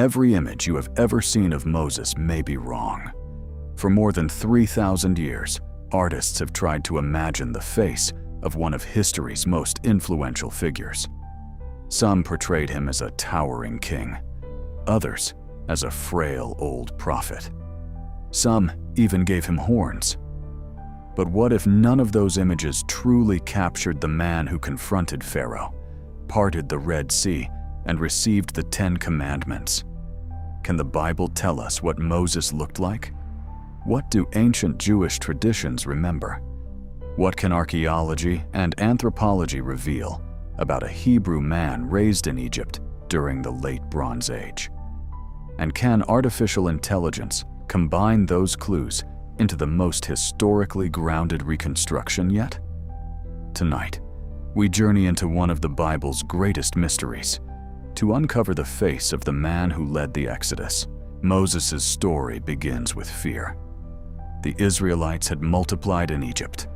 every image you have ever seen of Moses may be wrong. For more than 3,000 years, artists have tried to imagine the face of one of history's most influential figures. Some portrayed him as a towering king, others as a frail old prophet. Some even gave him horns. But what if none of those images truly captured the man who confronted Pharaoh, parted the Red Sea, and received the 10 Commandments? Can the Bible tell us what Moses looked like? What do ancient Jewish traditions remember? What can archaeology and anthropology reveal about a Hebrew man raised in Egypt during the Late Bronze Age? And can artificial intelligence combine those clues into the most historically grounded reconstruction yet? Tonight, we journey into one of the Bible's greatest mysteries to uncover the face of the man who led the Exodus. Moses' story begins with fear. The Israelites had multiplied in Egypt.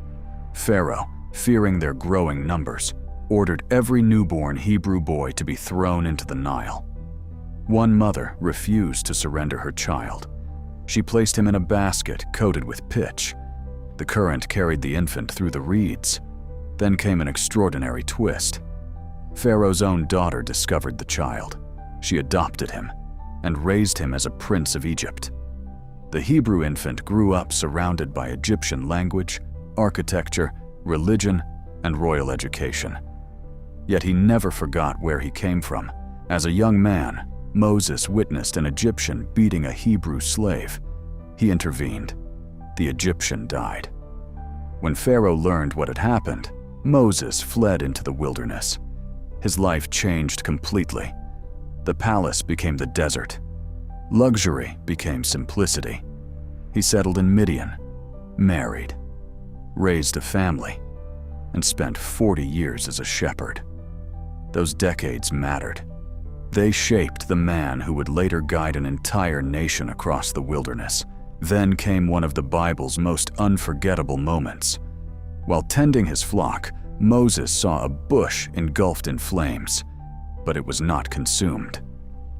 Pharaoh, fearing their growing numbers, ordered every newborn Hebrew boy to be thrown into the Nile. One mother refused to surrender her child. She placed him in a basket coated with pitch. The current carried the infant through the reeds. Then came an extraordinary twist. Pharaoh's own daughter discovered the child. She adopted him and raised him as a prince of Egypt. The Hebrew infant grew up surrounded by Egyptian language, architecture, religion, and royal education. Yet he never forgot where he came from. As a young man, Moses witnessed an Egyptian beating a Hebrew slave. He intervened. The Egyptian died. When Pharaoh learned what had happened, Moses fled into the wilderness. His life changed completely. The palace became the desert. Luxury became simplicity. He settled in Midian, married, raised a family, and spent 40 years as a shepherd. Those decades mattered. They shaped the man who would later guide an entire nation across the wilderness. Then came one of the Bible's most unforgettable moments. While tending his flock, Moses saw a bush engulfed in flames, but it was not consumed.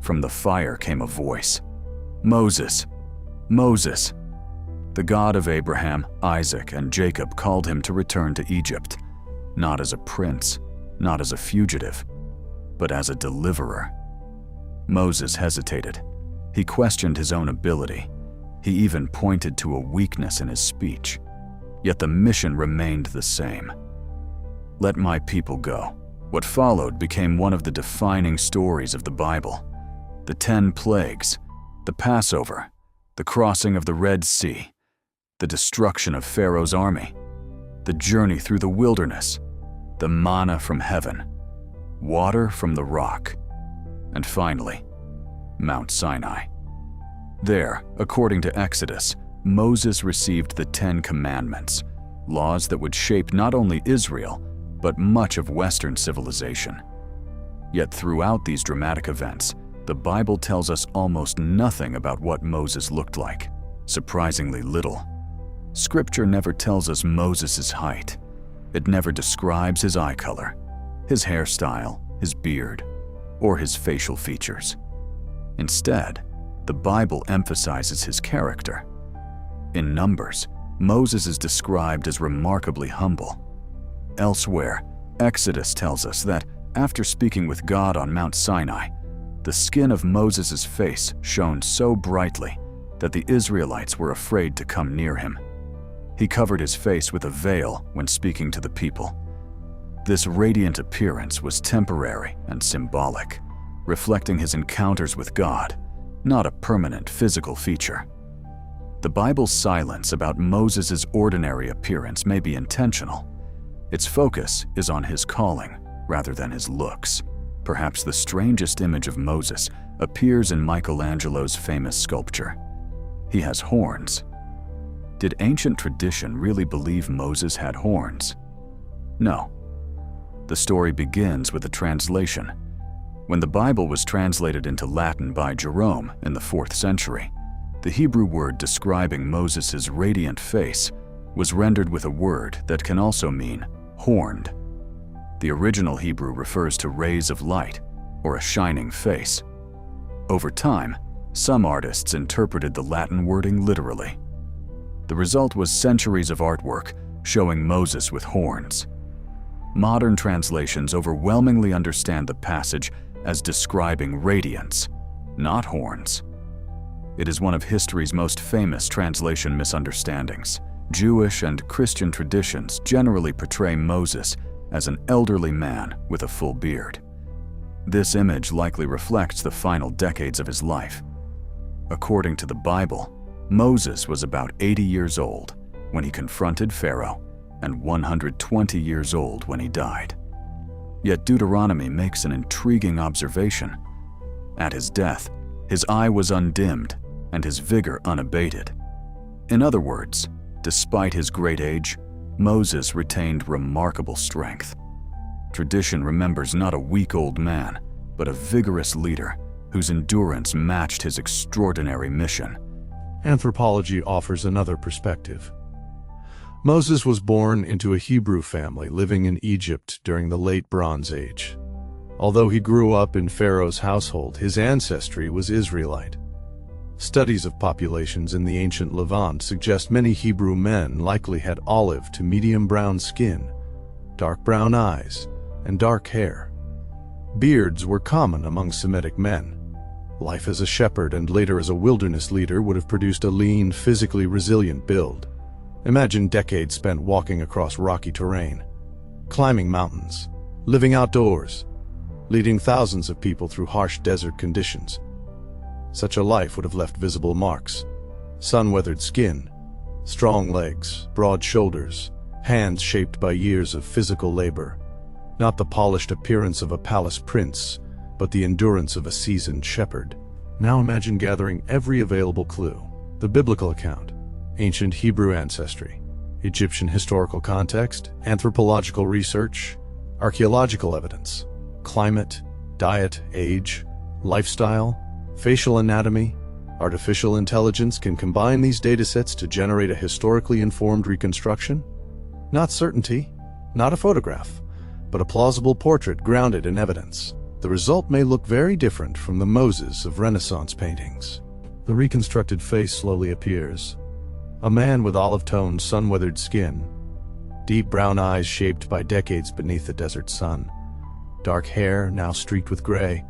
From the fire came a voice. "Moses, Moses." The God of Abraham, Isaac, and Jacob called him to return to Egypt, not as a prince, not as a fugitive, but as a deliverer. Moses hesitated. He questioned his own ability. He even pointed to a weakness in his speech. Yet the mission remained the same. Let my people go. What followed became one of the defining stories of the Bible. The 10 plagues, the Passover, the crossing of the Red Sea, the destruction of Pharaoh's army, the journey through the wilderness, the manna from heaven, water from the rock, and finally, Mount Sinai. There, according to Exodus, Moses received the 10 Commandments, laws that would shape not only Israel, but much of Western civilization. Yet throughout these dramatic events, the Bible tells us almost nothing about what Moses looked like. Surprisingly little. Scripture never tells us Moses' height. It never describes his eye color, his hairstyle, his beard, or his facial features. Instead, the Bible emphasizes his character. In Numbers, Moses is described as remarkably humble. Elsewhere, Exodus tells us that after speaking with God on Mount Sinai, the skin of Moses' face shone so brightly that the Israelites were afraid to come near him. He covered his face with a veil when speaking to the people. This radiant appearance was temporary and symbolic, reflecting his encounters with God, not a permanent physical feature. The Bible's silence about Moses' ordinary appearance may be intentional. Its focus is on his calling rather than his looks. Perhaps the strangest image of Moses appears in Michelangelo's famous sculpture. He has horns. Did ancient tradition really believe Moses had horns? No. The story begins with a translation. When the Bible was translated into Latin by Jerome in the 4th century, the Hebrew word describing Moses' radiant face was rendered with a word that can also mean horned. The original Hebrew refers to rays of light or a shining face. Over time, some artists interpreted the Latin wording literally. The result was centuries of artwork showing Moses with horns. Modern translations overwhelmingly understand the passage as describing radiance, not horns. It is one of history's most famous translation misunderstandings. Jewish and Christian traditions generally portray Moses as an elderly man with a full beard. This image likely reflects the final decades of his life. According to the Bible, Moses was about 80 years old when he confronted Pharaoh and 120 years old when he died. Yet Deuteronomy makes an intriguing observation. At his death, his eye was undimmed and his vigor unabated. In other words, despite his great age, Moses retained remarkable strength. Tradition remembers not a weak old man, but a vigorous leader whose endurance matched his extraordinary mission. Anthropology offers another perspective. Moses was born into a Hebrew family living in Egypt during the Late Bronze Age. Although he grew up in Pharaoh's household, his ancestry was Israelite. Studies of populations in the ancient Levant suggest many Hebrew men likely had olive to medium brown skin, dark brown eyes, and dark hair. Beards were common among Semitic men. Life as a shepherd and later as a wilderness leader would have produced a lean, physically resilient build. Imagine decades spent walking across rocky terrain, climbing mountains, living outdoors, leading thousands of people through harsh desert conditions. Such a life would have left visible marks: sun-weathered skin, strong legs, broad shoulders, hands shaped by years of physical labor. Not the polished appearance of a palace prince, but the endurance of a seasoned shepherd. Now imagine gathering every available clue: the biblical account, ancient Hebrew ancestry, Egyptian historical context, anthropological research, archaeological evidence, climate, diet, age, lifestyle, facial anatomy. Artificial intelligence can combine these datasets to generate a historically informed reconstruction. Not certainty, not a photograph, but a plausible portrait grounded in evidence. The result may look very different from the Moses of Renaissance paintings. The reconstructed face slowly appears. A man with olive-toned, sun-weathered skin, deep brown eyes shaped by decades beneath the desert sun, dark hair now streaked with gray,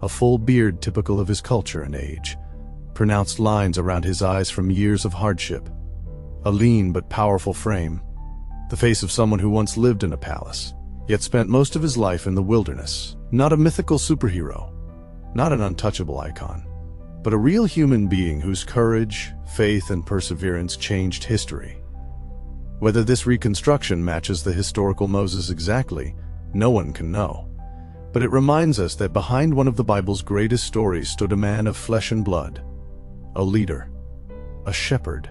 a full beard typical of his culture and age, pronounced lines around his eyes from years of hardship, a lean but powerful frame, the face of someone who once lived in a palace, yet spent most of his life in the wilderness. Not a mythical superhero, not an untouchable icon, but a real human being whose courage, faith, and perseverance changed history. Whether this reconstruction matches the historical Moses exactly, no one can know. But it reminds us that behind one of the Bible's greatest stories stood a man of flesh and blood, a leader, a shepherd,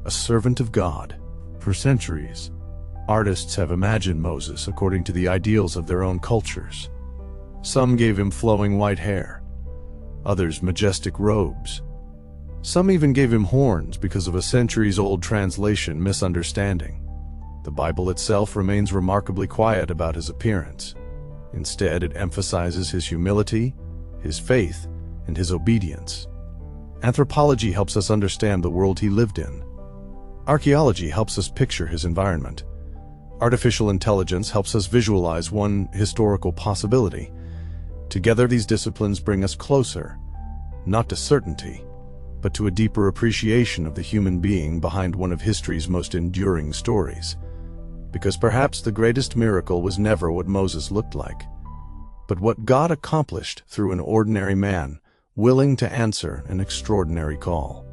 a servant of God. For centuries, artists have imagined Moses according to the ideals of their own cultures. Some gave him flowing white hair, others majestic robes. Some even gave him horns because of a centuries-old translation misunderstanding. The Bible itself remains remarkably quiet about his appearance. Instead, it emphasizes his humility, his faith, and his obedience. Anthropology helps us understand the world he lived in. Archaeology helps us picture his environment. Artificial intelligence helps us visualize one historical possibility. Together, these disciplines bring us closer, not to certainty, but to a deeper appreciation of the human being behind one of history's most enduring stories. Because perhaps the greatest miracle was never what Moses looked like, but what God accomplished through an ordinary man willing to answer an extraordinary call.